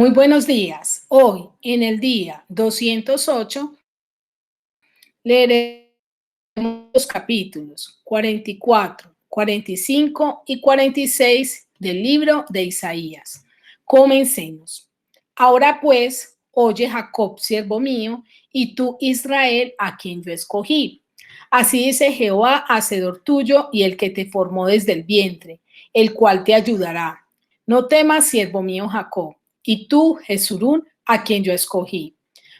Muy buenos días. Hoy, en el día 208, leeremos los capítulos 44, 45 y 46 del libro de Isaías. Comencemos. Ahora pues, oye Jacob, siervo mío, y tú Israel, a quien yo escogí. Así dice Jehová, hacedor tuyo y el que te formó desde el vientre, el cual te ayudará. No temas, siervo mío Jacob, y tú, Jesurún, a quien yo escogí,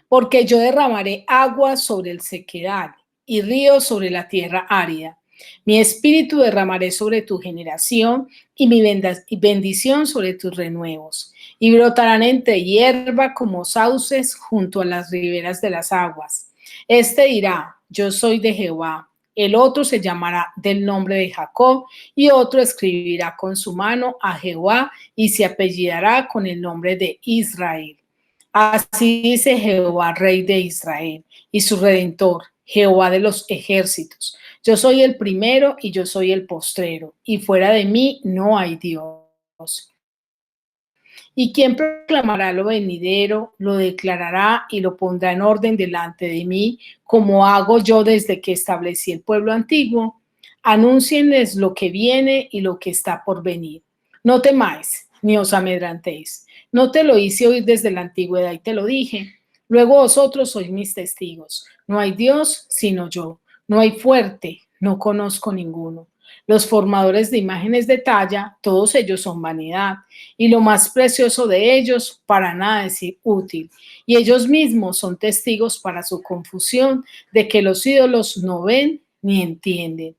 porque yo derramaré agua sobre el sequedal y ríos sobre la tierra árida. Mi espíritu derramaré sobre tu generación y mi bendición sobre tus renuevos. Y brotarán entre hierba como sauces junto a las riberas de las aguas. Este dirá, yo soy de Jehová. El otro se llamará del nombre de Jacob y otro escribirá con su mano a Jehová y se apellidará con el nombre de Israel. Así dice Jehová, Rey de Israel, y su Redentor, Jehová de los ejércitos. Yo soy el primero y yo soy el postrero, y fuera de mí no hay Dios. ¿Y quién proclamará lo venidero, lo declarará y lo pondrá en orden delante de mí, como hago yo desde que establecí el pueblo antiguo? Anúncienles lo que viene y lo que está por venir. No temáis, ni os amedrantéis. No te lo hice oír desde la antigüedad y te lo dije. Luego vosotros sois mis testigos. No hay Dios sino yo. No hay fuerte, no conozco ninguno. Los formadores de imágenes de talla, todos ellos son vanidad, y lo más precioso de ellos para nada es útil. Y ellos mismos son testigos para su confusión de que los ídolos no ven ni entienden.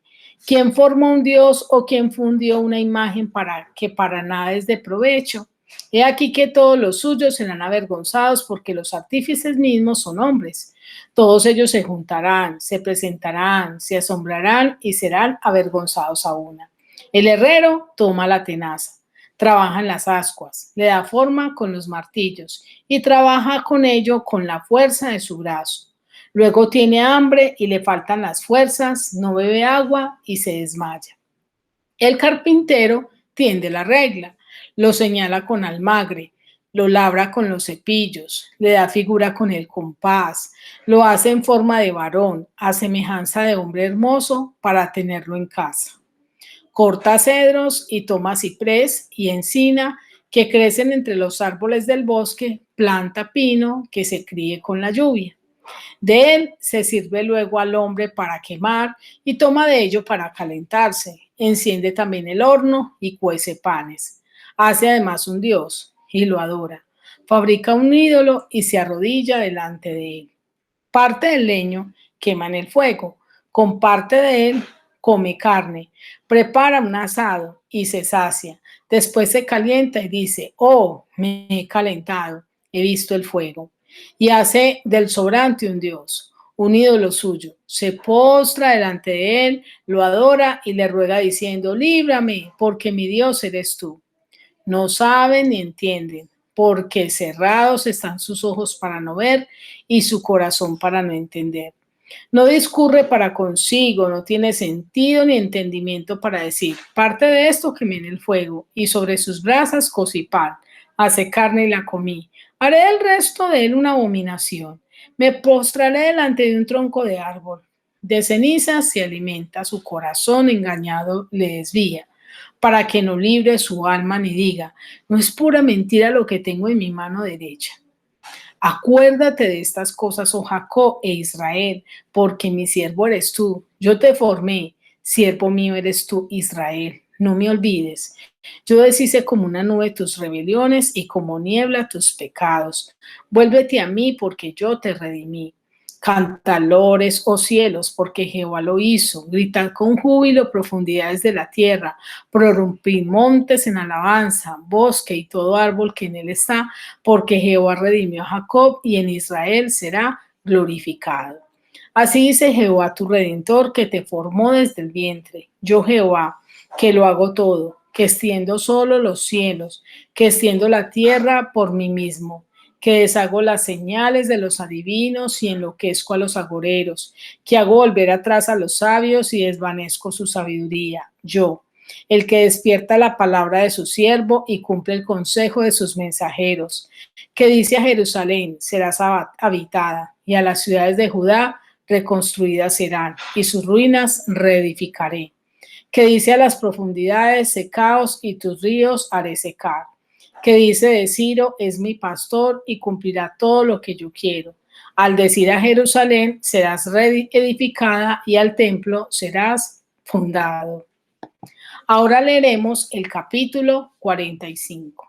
¿Quién formó un dios o quién fundió una imagen para nada es de provecho? He aquí que todos los suyos serán avergonzados porque los artífices mismos son hombres. Todos ellos se juntarán, se presentarán, se asombrarán y serán avergonzados a una. El herrero toma la tenaza, trabaja en las ascuas, le da forma con los martillos y trabaja con ello con la fuerza de su brazo. Luego tiene hambre y le faltan las fuerzas, no bebe agua y se desmaya. El carpintero tiende la regla, lo señala con almagre, lo labra con los cepillos, le da figura con el compás, lo hace en forma de varón, a semejanza de hombre hermoso para tenerlo en casa. Corta cedros y toma ciprés y encina que crecen entre los árboles del bosque, planta pino que se críe con la lluvia. De él se sirve luego al hombre para quemar y toma de ello para calentarse. Enciende también el horno y cuece panes. Hace además un dios y lo adora. Fabrica un ídolo y se arrodilla delante de él. Parte del leño quema en el fuego. Con parte de él come carne. Prepara un asado y se sacia. Después se calienta y dice, oh, me he calentado, he visto el fuego. Y hace del sobrante un dios, un ídolo suyo. Se postra delante de él, lo adora y le ruega diciendo, líbrame, porque mi Dios eres tú. No saben ni entienden, porque cerrados están sus ojos para no ver y su corazón para no entender. No discurre para consigo, no tiene sentido ni entendimiento para decir, parte de esto quemé en el fuego, y sobre sus brasas cocí pan, hace carne y la comí. Haré del resto de él una abominación. Me postraré delante de un tronco de árbol. De cenizas se alimenta, su corazón engañado le desvía, para que no libre su alma ni diga, no es pura mentira lo que tengo en mi mano derecha. Acuérdate de estas cosas, oh Jacob e Israel, porque mi siervo eres tú. Yo te formé, siervo mío eres tú, Israel. No me olvides. Yo deshice como una nube tus rebeliones y como niebla tus pecados. Vuélvete a mí porque yo te redimí. Cantalores, oh cielos, porque Jehová lo hizo. Gritad con júbilo profundidades de la tierra. Prorrumpid montes en alabanza, bosque y todo árbol que en él está, porque Jehová redimió a Jacob y en Israel será glorificado. Así dice Jehová tu Redentor, que te formó desde el vientre. Yo Jehová, que lo hago todo, que extiendo solo los cielos, que extiendo la tierra por mí mismo, que deshago las señales de los adivinos y enloquezco a los agoreros, que hago volver atrás a los sabios y desvanezco su sabiduría. Yo, el que despierta la palabra de su siervo y cumple el consejo de sus mensajeros, que dice a Jerusalén, serás habitada, y a las ciudades de Judá reconstruidas serán, y sus ruinas reedificaré, que dice a las profundidades, secaos, y tus ríos haré secar, que dice de Ciro, es mi pastor y cumplirá todo lo que yo quiero. Al decir a Jerusalén, serás reedificada, y al templo serás fundado. Ahora leeremos el capítulo 45.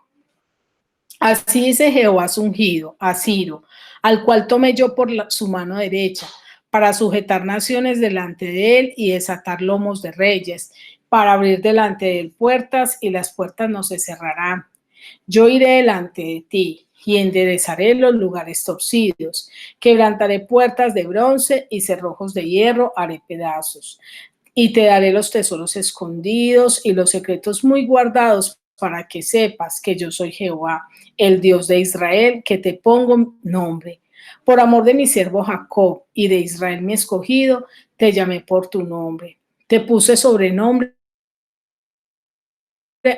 Así dice Jehová su ungido, a Ciro, al cual tomé yo por su mano derecha, para sujetar naciones delante de él y desatar lomos de reyes, para abrir delante de él puertas, y las puertas no se cerrarán. Yo iré delante de ti y enderezaré los lugares torcidos, quebrantaré puertas de bronce y cerrojos de hierro haré pedazos. Y te daré los tesoros escondidos y los secretos muy guardados, para que sepas que yo soy Jehová, el Dios de Israel, que te pongo nombre. Por amor de mi siervo Jacob y de Israel mi escogido, te llamé por tu nombre. Te puse sobrenombre,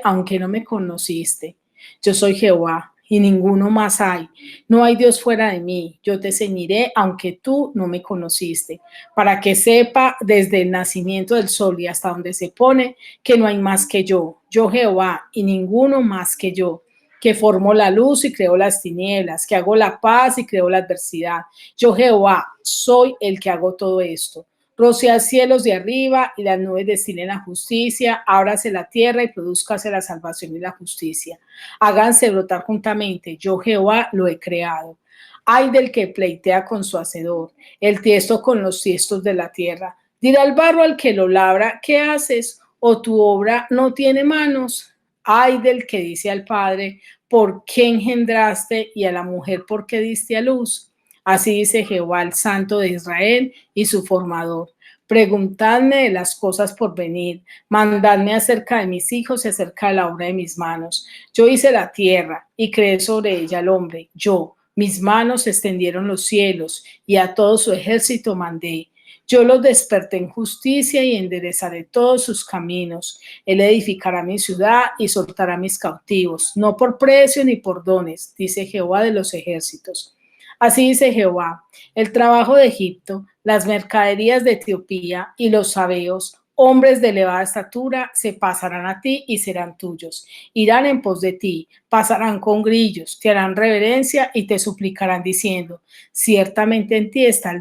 aunque no me conociste. Yo soy Jehová y ninguno más hay. No hay Dios fuera de mí. Yo te ceñiré, aunque tú no me conociste, para que sepa desde el nacimiento del sol y hasta donde se pone, que no hay más que yo. Yo Jehová y ninguno más que yo, que formo la luz y creo las tinieblas, que hago la paz y creo la adversidad. Yo Jehová soy el que hago todo esto. Rocea cielos de arriba y las nubes destilen la justicia, ábrase la tierra y produzcase la salvación y la justicia. Háganse brotar juntamente, yo Jehová lo he creado. Ay del que pleitea con su hacedor, el tiesto con los tiestos de la tierra. Dirá el barro al que lo labra, ¿qué haces? ¿O tu obra no tiene manos? Ay del que dice al padre, ¿por qué engendraste? Y a la mujer, ¿por qué diste a luz? Así dice Jehová, el Santo de Israel y su formador. Preguntadme de las cosas por venir, mandadme acerca de mis hijos y acerca de la obra de mis manos. Yo hice la tierra y creé sobre ella al hombre. Yo, mis manos extendieron los cielos y a todo su ejército mandé. Yo los desperté en justicia y enderezaré todos sus caminos. Él edificará mi ciudad y soltará mis cautivos, no por precio ni por dones, dice Jehová de los ejércitos. Así dice Jehová, el trabajo de Egipto, las mercaderías de Etiopía y los sabeos, hombres de elevada estatura, se pasarán a ti y serán tuyos. Irán en pos de ti, pasarán con grillos, te harán reverencia y te suplicarán diciendo, ciertamente en ti está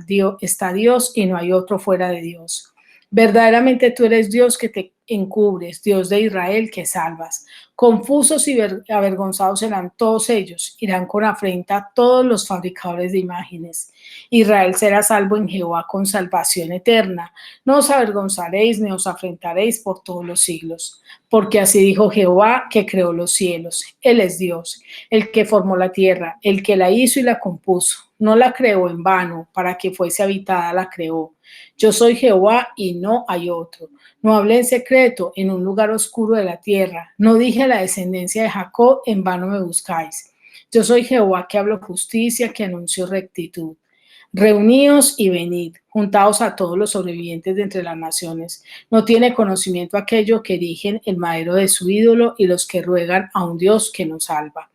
Dios y no hay otro fuera de Dios. Verdaderamente tú eres Dios que te encubres, Dios de Israel que salvas. Confusos y avergonzados serán todos ellos, irán con afrenta todos los fabricadores de imágenes. Israel será salvo en Jehová con salvación eterna. No os avergonzaréis ni os afrentaréis por todos los siglos. Porque así dijo Jehová que creó los cielos. Él es Dios, el que formó la tierra, el que la hizo y la compuso. No la creó en vano, para que fuese habitada la creó. Yo soy Jehová y no hay otro. No hablé en secreto en un lugar oscuro de la tierra. No dije a la descendencia de Jacob, en vano me buscáis. Yo soy Jehová que hablo justicia, que anuncio rectitud. Reuníos y venid, juntaos a todos los sobrevivientes de entre las naciones. No tiene conocimiento aquello que erigen el madero de su ídolo y los que ruegan a un Dios que nos salva.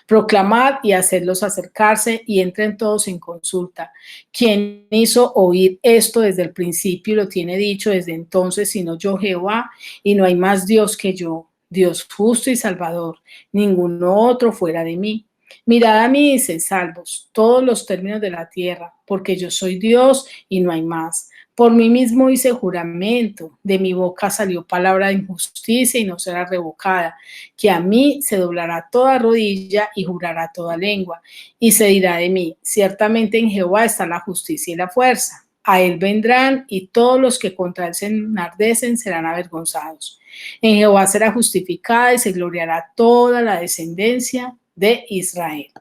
Proclamad y hacedlos acercarse y entren todos en consulta. ¿Quién hizo oír esto desde el principio y lo tiene dicho desde entonces, sino yo Jehová? Y no hay más Dios que yo, Dios justo y salvador, ninguno otro fuera de mí. Mirad a mí y sed salvos, todos los términos de la tierra, porque yo soy Dios y no hay más. Por mí mismo hice juramento, de mi boca salió palabra de injusticia y no será revocada, que a mí se doblará toda rodilla y jurará toda lengua, y se dirá de mí, ciertamente en Jehová está la justicia y la fuerza. A él vendrán y todos los que contra él se enardecen serán avergonzados. En Jehová será justificada y se gloriará toda la descendencia de Israel.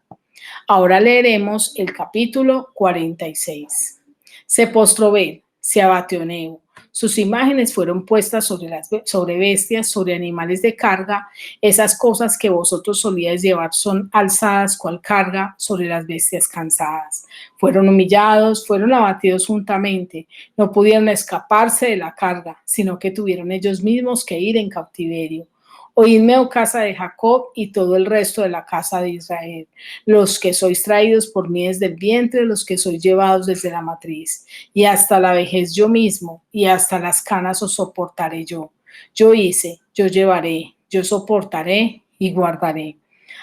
Ahora leeremos el capítulo 46. Se postró Ben, se abatió Nebo, Sus imágenes fueron puestas sobre bestias, sobre animales de carga. Esas cosas que vosotros solíais llevar son alzadas cual carga sobre las bestias cansadas. Fueron humillados, fueron abatidos juntamente. No pudieron escaparse de la carga, sino que tuvieron ellos mismos que ir en cautiverio. Oídme, oh casa de Jacob, y todo el resto de la casa de Israel, los que sois traídos por mí desde el vientre, los que sois llevados desde la matriz, y hasta la vejez yo mismo, y hasta las canas os soportaré yo. Yo hice, yo llevaré, yo soportaré y guardaré.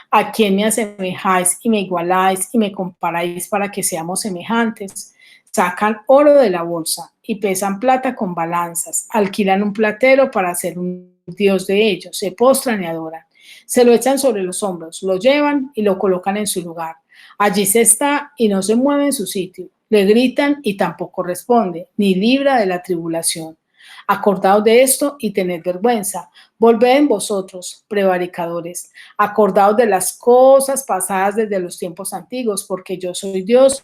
¿A quién me asemejáis y me igualáis y me comparáis para que seamos semejantes? Sacan oro de la bolsa y pesan plata con balanzas, alquilan un platero para hacer un dios de ellos, se postran y adoran, se lo echan sobre los hombros, lo llevan y lo colocan en su lugar. Allí se está y no se mueve en su sitio, le gritan y tampoco responde, ni libra de la tribulación. Acordaos de esto y tened vergüenza. Volved en vosotros, prevaricadores. Acordaos de las cosas pasadas desde los tiempos antiguos, porque yo soy Dios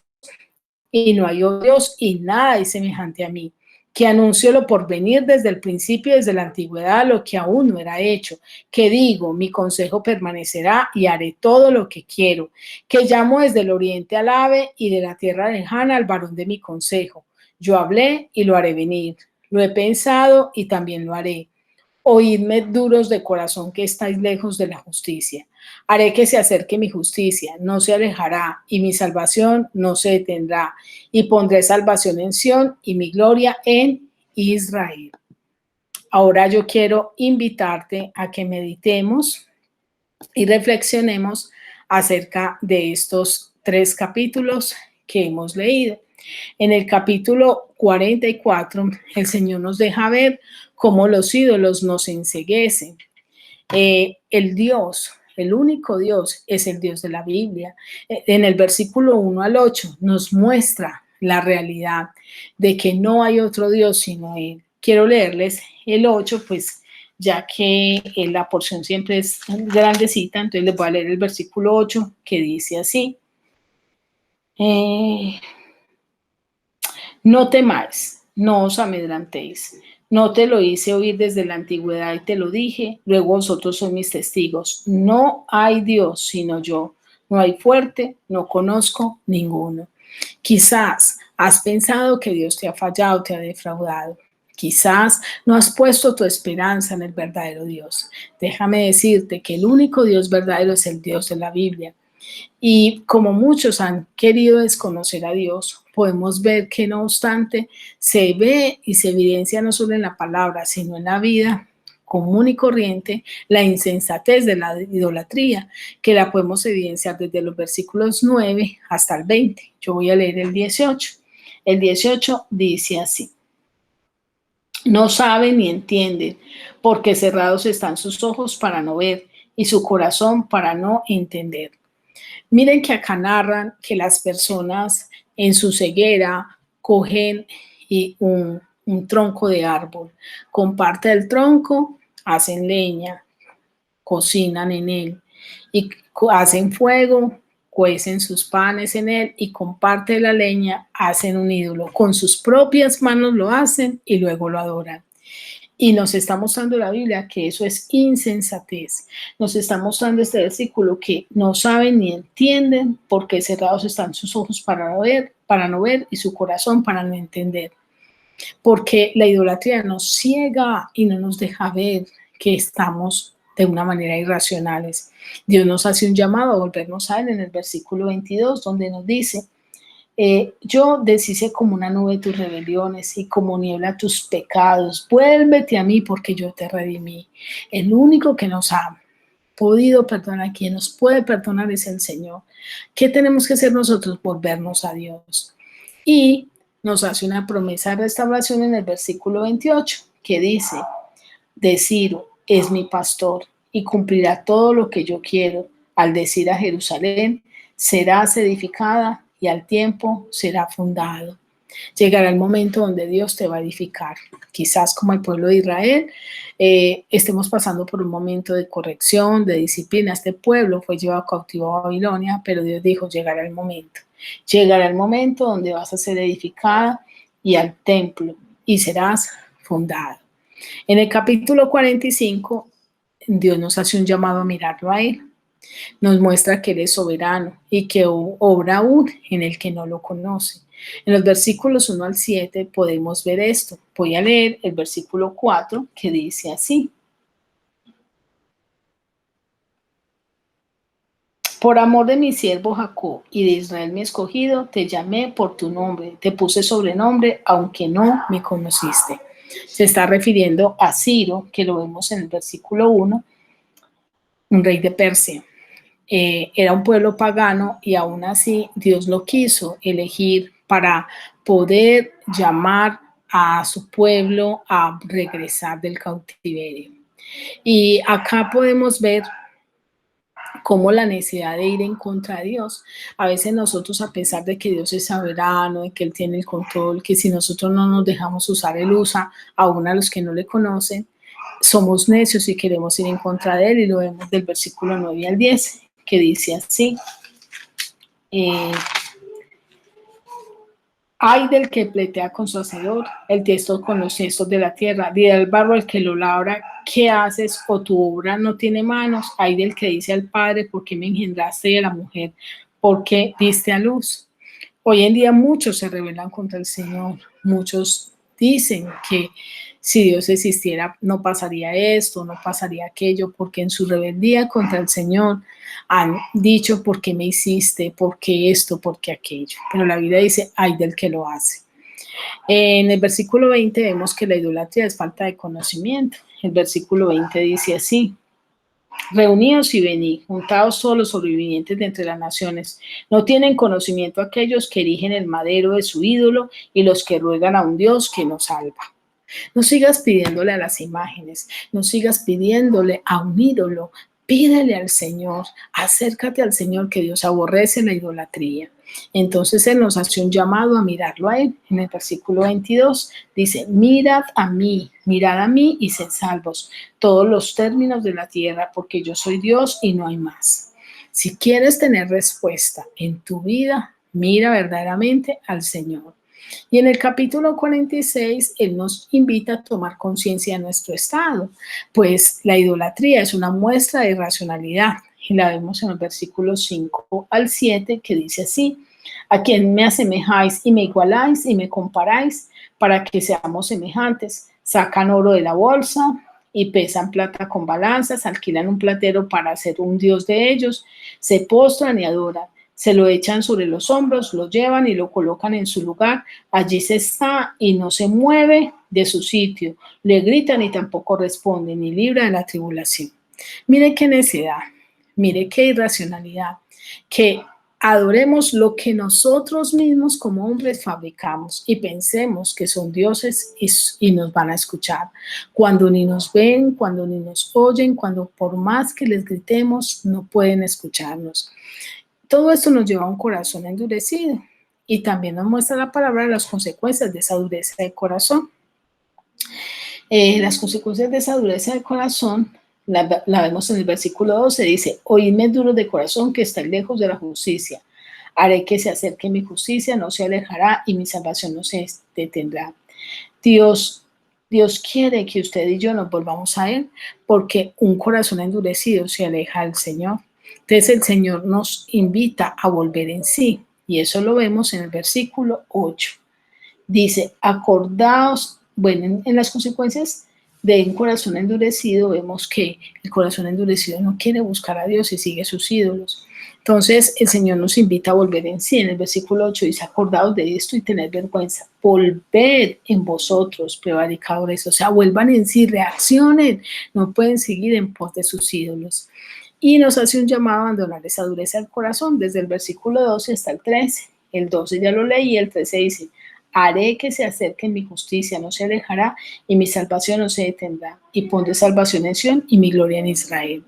y no hay otro Dios y nada es semejante a mí, que anuncio lo por venir desde el principio, desde la antigüedad, lo que aún no era hecho, que digo, mi consejo permanecerá y haré todo lo que quiero, que llamo desde el oriente al ave y de la tierra lejana al varón de mi consejo. Yo hablé y lo haré venir, lo he pensado y también lo haré. Oídme duros de corazón que estáis lejos de la justicia. Haré que se acerque mi justicia, no se alejará, y mi salvación no se detendrá. Y pondré salvación en Sión y mi gloria en Israel. Ahora yo quiero invitarte a que meditemos y reflexionemos acerca de estos 3 capítulos que hemos leído. En el capítulo 44, el Señor nos deja ver cómo los ídolos nos enceguecen. El único Dios es el Dios de la Biblia. En el versículo 1 al 8 nos muestra la realidad de que no hay otro Dios sino Él. Quiero leerles el 8, pues ya que la porción siempre es grandecita, entonces les voy a leer el versículo 8 que dice así. No temáis, no os amedrantéis. No te lo hice oír desde la antigüedad y te lo dije, luego vosotros sois mis testigos. No hay Dios sino yo, no hay fuerte, no conozco ninguno. Quizás has pensado que Dios te ha fallado, te ha defraudado. Quizás no has puesto tu esperanza en el verdadero Dios. Déjame decirte que el único Dios verdadero es el Dios de la Biblia. Y como muchos han querido desconocer a Dios, podemos ver que no obstante se ve y se evidencia no solo en la palabra, sino en la vida común y corriente, la insensatez de la idolatría, que la podemos evidenciar desde los versículos 9 hasta el 20. Yo voy a leer el 18. El 18 dice así: no saben ni entienden, porque cerrados están sus ojos para no ver y su corazón para no entender. Miren que acá narran que las personas en su ceguera cogen un tronco de árbol, con parte del tronco hacen leña, cocinan en él y hacen fuego, cuecen sus panes en él y con parte de la leña hacen un ídolo. Con sus propias manos lo hacen y luego lo adoran. Y nos está mostrando la Biblia que eso es insensatez. Nos está mostrando este versículo que no saben ni entienden porque cerrados están sus ojos para no ver y su corazón para no entender. Porque la idolatría nos ciega y no nos deja ver que estamos de una manera irracionales. Dios nos hace un llamado a volvernos a Él en el versículo 22, donde nos dice: yo deshice como una nube tus rebeliones y como niebla tus pecados. Vuélvete a mí porque yo te redimí. El único que nos ha podido perdonar, quien nos puede perdonar es el Señor. ¿Qué tenemos que hacer nosotros? Volvernos a Dios. Y nos hace una promesa de restauración en el versículo 28 que dice: de Ciro es mi pastor y cumplirá todo lo que yo quiero. Al decir a Jerusalén, serás edificada y al tiempo será fundado. Llegará el momento donde Dios te va a edificar. Quizás como el pueblo de Israel estemos pasando por un momento de corrección, de disciplina. Este pueblo fue llevado cautivo a Babilonia, pero Dios dijo: llegará el momento. Llegará el momento donde vas a ser edificada y al templo y serás fundado. En el capítulo 45, Dios nos hace un llamado a mirarlo a Él. Nos muestra que Él es soberano y que obra aún en el que no lo conoce. En los versículos 1 al 7 podemos ver esto. Voy a leer el versículo 4 que dice así. Por amor de mi siervo Jacob y de Israel mi escogido, te llamé por tu nombre, te puse sobrenombre, aunque no me conociste. Se está refiriendo a Ciro, que lo vemos en el versículo 1, un rey de Persia. Era un pueblo pagano y aún así Dios lo quiso elegir para poder llamar a su pueblo a regresar del cautiverio. Y acá podemos ver cómo la necesidad de ir en contra de Dios. A veces nosotros, a pesar de que Dios es soberano, de que Él tiene el control, que si nosotros no nos dejamos usar, Él usa aún a los que no le conocen, somos necios y queremos ir en contra de Él, y lo vemos del versículo 9 al 10, que dice así. Ay del que pletea con su hacedor, el tiesto con los tiestos de la tierra, dirá el barro al que lo labra, ¿qué haces? O tu obra no tiene manos. Ay del que dice al padre, ¿por qué me engendraste? Y a la mujer, ¿por qué diste a luz? Hoy en día muchos se rebelan contra el Señor, muchos dicen que si Dios existiera no pasaría esto, no pasaría aquello, porque en su rebeldía contra el Señor han dicho ¿por qué me hiciste? ¿Por qué esto? ¿Por qué aquello? Pero la Biblia dice, ay del que lo hace. En el versículo 20 vemos que la idolatría es falta de conocimiento. El versículo 20 dice así. Reuníos y venid, juntados todos los sobrevivientes de entre las naciones. No tienen conocimiento aquellos que erigen el madero de su ídolo y los que ruegan a un Dios que nos salva. No sigas pidiéndole a las imágenes, no sigas pidiéndole a un ídolo, pídele al Señor, acércate al Señor, que Dios aborrece la idolatría. Entonces Él nos hace un llamado a mirarlo a Él. En el versículo 22 dice, mirad a mí, mirad a mí y sed salvos, todos los términos de la tierra, porque yo soy Dios y no hay más. Si quieres tener respuesta en tu vida, mira verdaderamente al Señor. Y en el capítulo 46, Él nos invita a tomar conciencia de nuestro estado, pues la idolatría es una muestra de irracionalidad. Y la vemos en los versículos 5 al 7, que dice así, a quien me asemejáis y me igualáis y me comparáis para que seamos semejantes. Sacan oro de la bolsa y pesan plata con balanzas, alquilan un platero para hacer un dios de ellos, se postran y adoran. Se lo echan sobre los hombros, lo llevan y lo colocan en su lugar. Allí se está y no se mueve de su sitio. Le gritan y tampoco responde, ni libra de la tribulación. Mire qué necedad, mire qué irracionalidad, que adoremos lo que nosotros mismos como hombres fabricamos y pensemos que son dioses y nos van a escuchar. Cuando ni nos ven, cuando ni nos oyen, cuando por más que les gritemos, no pueden escucharnos. Todo esto nos lleva a un corazón endurecido y también nos muestra la palabra las consecuencias de esa dureza de corazón. Las consecuencias de esa dureza de corazón la vemos en el versículo 12, dice, oídme duros de corazón que estáis lejos de la justicia. Haré que se acerque mi justicia, no se alejará y mi salvación no se detendrá. Dios quiere que usted y yo nos volvamos a Él porque un corazón endurecido se aleja del Señor. Entonces el Señor nos invita a volver en sí y eso lo vemos en el versículo 8. Dice, acordaos, bueno, en las consecuencias de un corazón endurecido vemos que el corazón endurecido no quiere buscar a Dios y sigue sus ídolos. Entonces el Señor nos invita a volver en sí. En el versículo 8 dice, acordaos de esto y tened vergüenza. Volved en vosotros, prevaricadores. O sea, vuelvan en sí, reaccionen. No pueden seguir en pos de sus ídolos. Y nos hace un llamado a abandonar esa dureza del corazón, desde el versículo 12 hasta el 13. El 12 ya lo leí, el 13 dice, haré que se acerque mi justicia, no se alejará, y mi salvación no se detendrá. Y pondré salvación en Sión y mi gloria en Israel.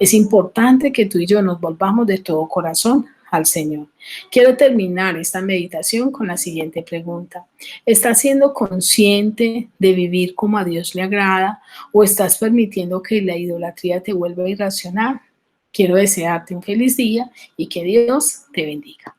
Es importante que tú y yo nos volvamos de todo corazón al Señor. Quiero terminar esta meditación con la siguiente pregunta. ¿Estás siendo consciente de vivir como a Dios le agrada o estás permitiendo que la idolatría te vuelva irracional? Quiero desearte un feliz día y que Dios te bendiga.